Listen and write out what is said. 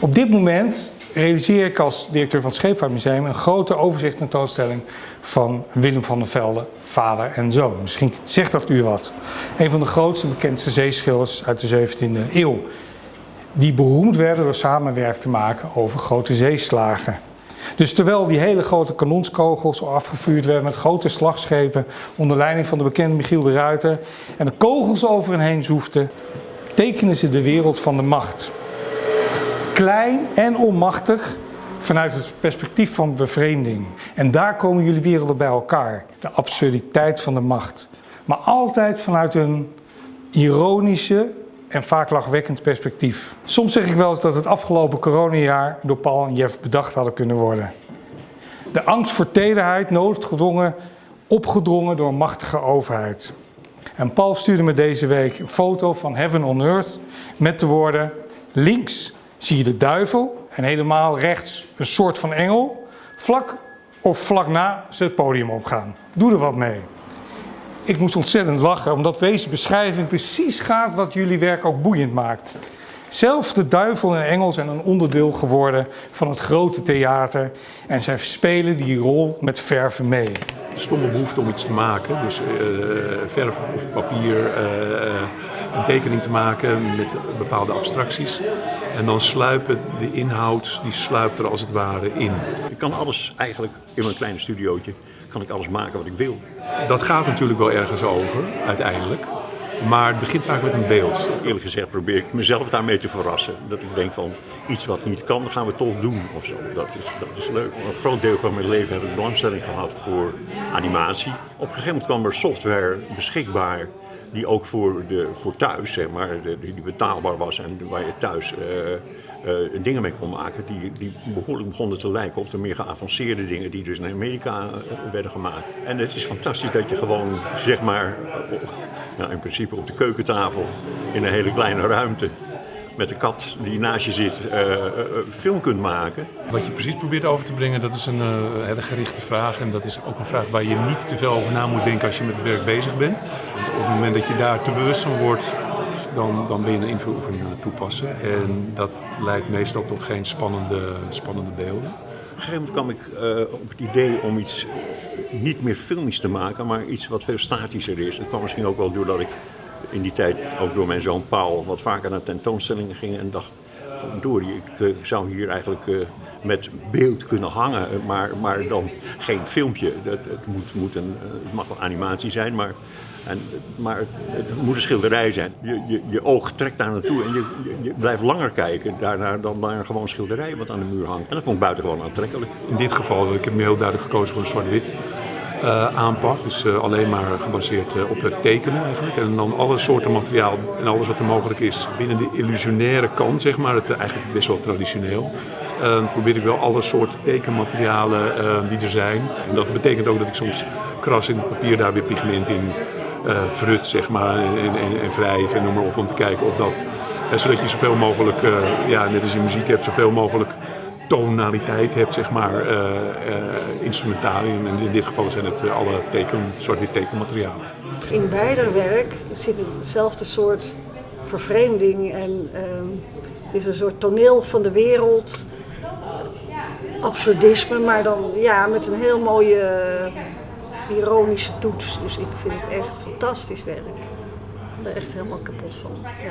Op dit moment realiseer ik als directeur van het Scheepvaartmuseum een grote overzichttentoonstelling van Willem van der Velde, vader en zoon. Misschien zegt dat u wat. Een van de grootste bekendste zeeschilders uit de 17e eeuw. Die beroemd werden door samenwerk te maken over grote zeeslagen. Dus terwijl die hele grote kanonskogels afgevuurd werden met grote slagschepen onder leiding van de bekende Michiel de Ruyter en de kogels over hen heen zoefden, tekenen ze de wereld van de macht. Klein en onmachtig vanuit het perspectief van bevreemding. En daar komen jullie werelden bij elkaar. De absurditeit van de macht. Maar altijd vanuit een ironische en vaak lachwekkend perspectief. Soms zeg ik wel eens dat het afgelopen coronajaar door Paul en Jeff bedacht hadden kunnen worden. De angst voor tederheid, noodgedwongen, opgedrongen door een machtige overheid. En Paul stuurde me deze week een foto van Heaven on Earth met de woorden: links zie je de duivel en helemaal rechts een soort van engel. Vlak na ze het podium opgaan. Doe er wat mee. Ik moest ontzettend lachen, omdat deze beschrijving precies gaat wat jullie werk ook boeiend maakt. Zelfs de duivel en engel zijn een onderdeel geworden van het grote theater en zij spelen die rol met verven mee. De stomme behoefte om iets te maken, dus verf of papier, een tekening te maken met bepaalde abstracties. En dan sluipen de inhoud, die sluipt er als het ware in. Ik kan alles eigenlijk in mijn kleine studiootje, kan ik alles maken wat ik wil. Dat gaat natuurlijk wel ergens over, uiteindelijk. Maar het begint vaak met een beeld. Eerlijk gezegd probeer ik mezelf daarmee te verrassen. Dat ik denk van iets wat niet kan, gaan we toch doen of zo. Dat is leuk. Een groot deel van mijn leven heb ik belangstelling gehad voor animatie. Op een gegeven moment kwam er software beschikbaar die ook voor thuis, zeg maar, die betaalbaar was en waar je thuis dingen mee kon maken die behoorlijk begonnen te lijken op de meer geavanceerde dingen die dus in Amerika werden gemaakt. En het is fantastisch dat je gewoon, zeg maar, in principe op de keukentafel in een hele kleine ruimte met de kat die naast je zit, film kunt maken. Wat je precies probeert over te brengen, dat is een hele gerichte vraag. En dat is ook een vraag waar je niet te veel over na moet denken als je met het werk bezig bent. Want op het moment dat je daar te bewust van wordt, dan ben je een invuloefening aan het toepassen. En dat leidt meestal tot geen spannende beelden. Op een gegeven moment kwam ik op het idee om iets niet meer filmisch te maken, maar iets wat veel statischer is. Dat kwam misschien ook wel doordat ik in die tijd ook door mijn zoon Paul wat vaker naar tentoonstellingen ging en dacht van verdorie, ik zou hier eigenlijk met beeld kunnen hangen, maar dan geen filmpje. Het mag wel animatie zijn, maar het moet een schilderij zijn. Je oog trekt daar naartoe en je blijft langer kijken daarnaar dan naar gewoon schilderij wat aan de muur hangt. En dat vond ik buitengewoon aantrekkelijk. In dit geval, ik heb me heel duidelijk gekozen voor een zwart-wit aanpak. Dus alleen maar gebaseerd op het tekenen eigenlijk. En dan alle soorten materiaal en alles wat er mogelijk is binnen de illusionaire kant, zeg maar. Het eigenlijk best wel traditioneel. Probeer ik wel alle soorten tekenmaterialen die er zijn. En dat betekent ook dat ik soms kras in het papier daar weer pigment in frut, zeg maar, en wrijf en noem maar op om te kijken of dat, zodat je zoveel mogelijk, net als in muziek hebt, zoveel mogelijk tonaliteit hebt, zeg maar, instrumentarium. En in dit geval zijn het alle zwart-wit tekenmaterialen. In beider werk zit hetzelfde soort vervreemding en het is een soort toneel van de wereld, absurdisme, maar dan met een heel mooie ironische toets. Dus ik vind het echt fantastisch werk. Ik ben er echt helemaal kapot van. Ja.